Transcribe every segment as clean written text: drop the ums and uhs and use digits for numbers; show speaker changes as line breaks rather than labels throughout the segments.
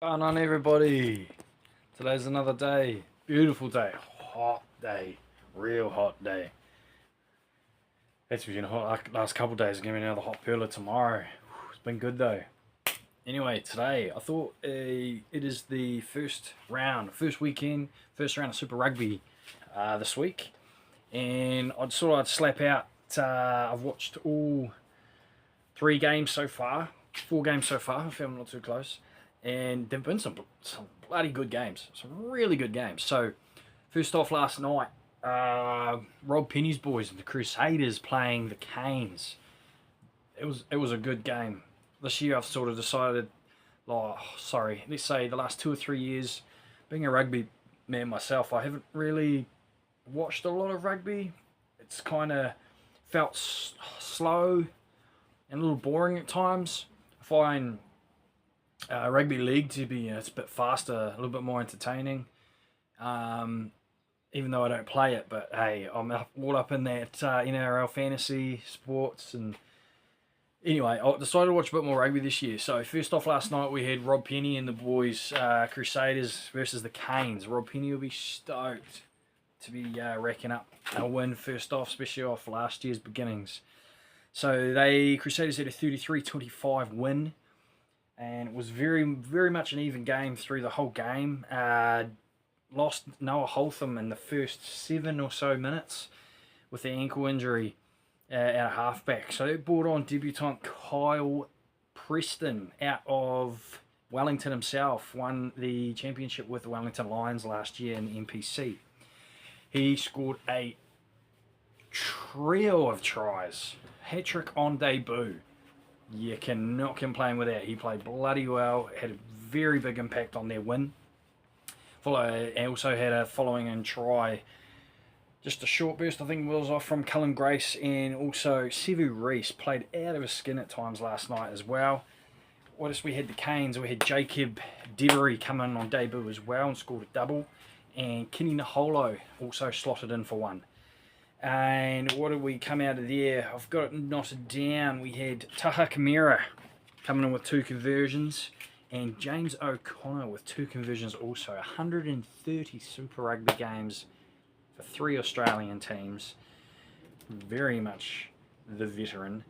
Going on, everybody? Today's another day. Beautiful day. Hot day. Real hot day. It's been hot last couple of days. Give me another hot perler tomorrow. It's been good though. Anyway, today I thought it is the first weekend, first round of Super Rugby this week, and I just thought I'd slap out. I've watched all 3 games so far, 4 games so far. If I'm not too close, and there've been some bloody good games, some really good games. So first off, last night, Rob Penny's boys, the Crusaders, playing the Canes. It was a good game. This year I've sort of decided, let's say the last 2 or 3 years, being a rugby man myself, I haven't really watched a lot of rugby. It's kind of felt slow and a little boring at times. I find rugby league to be it's a bit faster, a little bit more entertaining. Even though I don't play it, but hey, I'm all up in that NRL fantasy sports. And anyway, I decided to watch a bit more rugby this year. So first off, last night we had Rob Penny and the boys, Crusaders versus the Canes. Rob Penny will be stoked to be racking up a win first off, especially off last year's beginnings. So Crusaders had a 33-25 win, and it was very, very much an even game through the whole game. Lost Noah Holtham in the first 7 or so minutes with the ankle injury at halfback. So it brought on debutant Kyle Preston out of Wellington himself. Won the championship with the Wellington Lions last year in the NPC. He scored a trio of tries. Hat-trick on debut. You cannot complain with that. He played bloody well. Had a very big impact on their win. Also had a following in try. Just a short burst, I think, was off from Cullen Grace, and also Sevu Reese played out of his skin at times last night as well. What else? We had the Canes. We had Jacob Devery come in on debut as well and scored a double. And Kenny Naholo also slotted in for one. And what did we come out of there? I've got it knotted down. We had Taha Kamara coming in with 2 conversions, and James O'Connor with 2 conversions also. 130 Super Rugby games for 3 Australian teams. Very much the veteran.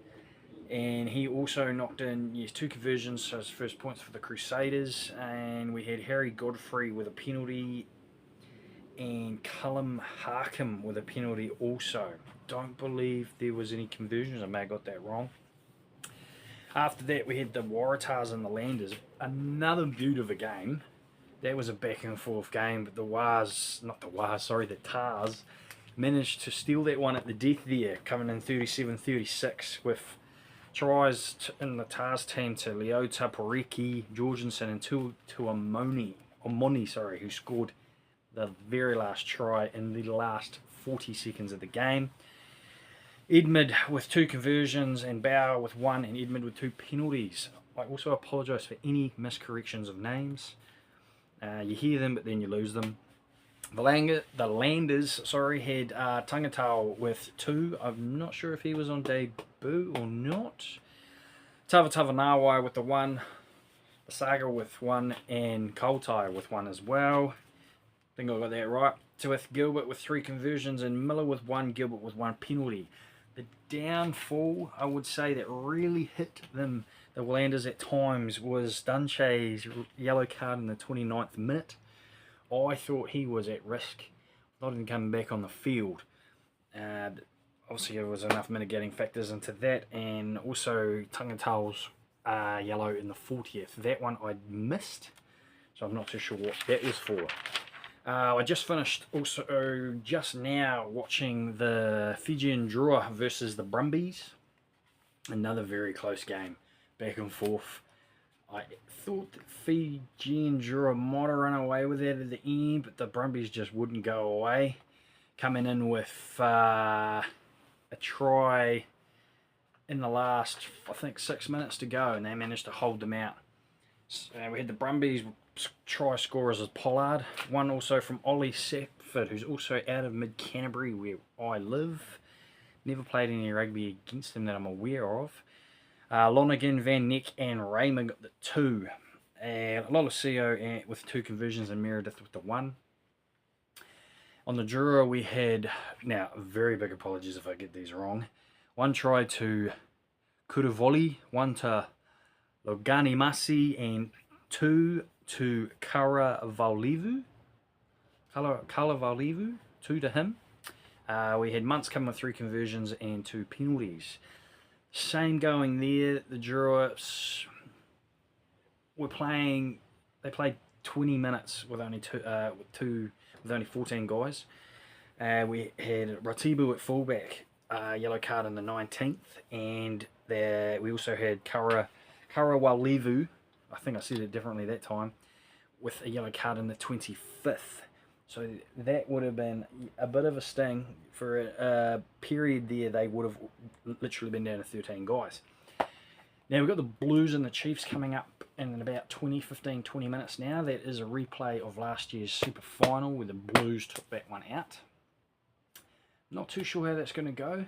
And he also knocked in 2 conversions, so his first points for the Crusaders. And we had Harry Godfrey with a penalty, and Cullum Harkham with a penalty also. Don't believe there was any conversions. I may have got that wrong. After that, we had the Waratahs and the Landers. Another beaut of a game. That was a back and forth game, but the Tars managed to steal that one at the death there, coming in 37-36 with tries in the Tars team to Leota, Poreki, Jorgensen, and Tuamoni, who scored the very last try in the last 40 seconds of the game. Edmund with 2 conversions, and Bauer with 1, and Edmund with 2 penalties. I also apologise for any miscorrections of names. You hear them, but then you lose them. The Landers, had Tangatau with 2. I'm not sure if he was on debut or not. Tavanawa with the 1. The Saga with 1, and Koltai with 1 as well. I think I got that right. So with Gilbert with 3 conversions, and Miller with 1, Gilbert with 1 penalty. The downfall, I would say, that really hit them, the Landers at times, was Dunche's yellow card in the 29th minute. I thought he was at risk not even coming back on the field. Obviously, there was enough mitigating factors into that, and also Tangatau's yellow in the 40th. That one I missed, so I'm not too sure what that was for. I just finished also just now watching the Fijian Drua versus the Brumbies. Another very close game, back and forth. I thought that Fijian Drua might have run away with it at the end, but the Brumbies just wouldn't go away. Coming in with a try in the last, I think, 6 minutes to go, and they managed to hold them out. So we had the Brumbies try scorers as Pollard, one also from Ollie Sackford, who's also out of Mid-Canterbury where I live. Never played any rugby against him that I'm aware of. Lonergan, Van Neck, and Raymond got the 2. Lolosio with 2 conversions and Meredith with the 1. On the Jura we had, now very big apologies if I get these wrong, 1 try to Kuruvoli, 1 to Loganimasi, and 2 to Karavalivu, 2 to him. We had Muntz come with 3 conversions and 2 penalties. Same going there. The Druids were playing. They played 20 minutes with only with only 14 guys. We had Ratibu at fullback, yellow card in the 19th, and we also had Karawalivu. I think I said it differently that time, with a yellow card in the 25th. So that would have been a bit of a sting. For a period there, they would have literally been down to 13 guys. Now we've got the Blues and the Chiefs coming up in about 15-20 minutes now. That is a replay of last year's Super Final where the Blues took that one out. Not too sure how that's going to go.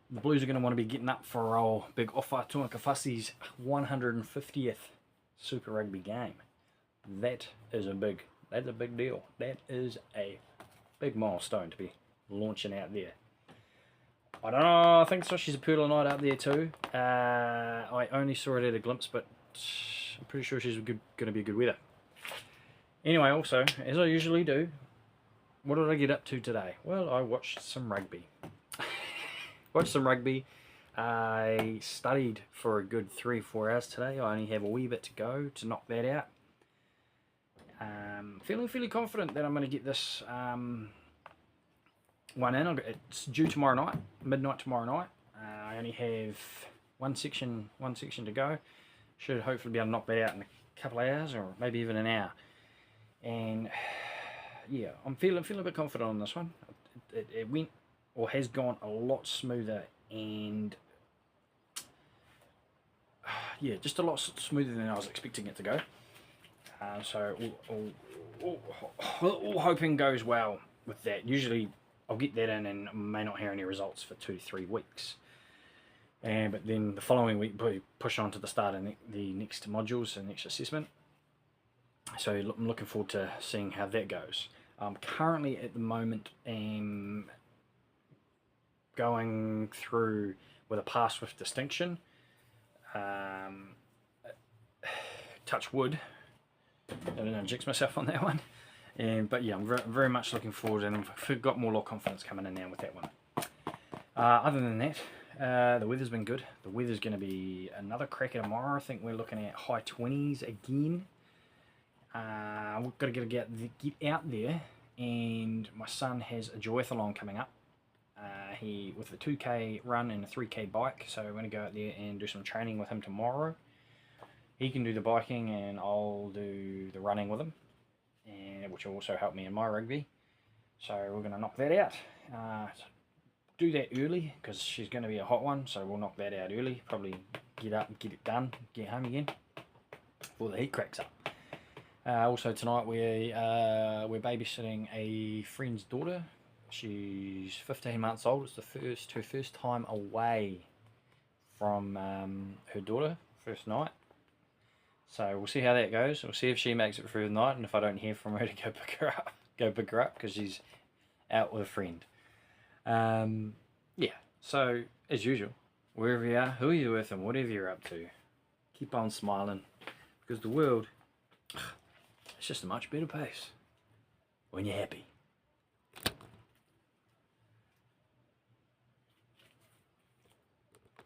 The Blues are going to want to be getting up for our big Ofa Tuakafasi's 150th Super Rugby game. That's a big deal. That is a big milestone to be launching out there. I don't know, I think Soshi's a Poodle night up there too. I only saw it at a glimpse, but I'm pretty sure she's going to be good weather. Anyway, also, as I usually do, what did I get up to today? Well, I watched some rugby. I studied for a good 3-4 hours today. I only have a wee bit to go to knock that out. Feeling fairly confident that I'm going to get this one in. It's due tomorrow night, midnight tomorrow night. I only have one section to go. Should hopefully be able to knock that out in a couple of hours or maybe even an hour. And yeah, I'm feeling a bit confident on this one. It went, or has gone, a lot smoother, and yeah, just a lot smoother than I was expecting it to go. So all hoping goes well with that. Usually I'll get that in and may not hear any results for 2 to 3 weeks. But then the following week we push on to the start of the next modules and next assessment. So I'm looking forward to seeing how that goes. Currently at the moment going through with a pass with distinction. Touch wood. I don't know, jinx myself on that one. But yeah, I'm very much looking forward, and I've got more confidence coming in now with that one. Other than that, the weather's been good. The weather's going to be another cracker tomorrow. I think we're looking at high 20s again. We've got to get out there, and my son has a duathlon coming up. He with a 2k run and a 3k bike, so we're going to go out there and do some training with him tomorrow. He can do the biking and I'll do the running with him, and which will also help me in my rugby. So we're going to knock that out. Do that early because she's going to be a hot one, so we'll knock that out early. Probably get up and get it done, get home again before the heat cracks up. Also tonight we're babysitting a friend's daughter. She's 15 months old. It's her first time away from her daughter, first night. So we'll see how that goes. We'll see if she makes it through the night, and if I don't hear from her, to go pick her up because she's out with a friend. Yeah. So as usual, wherever you are, who you're with, and whatever you're up to, keep on smiling, because the world, it's just a much better place when you're happy.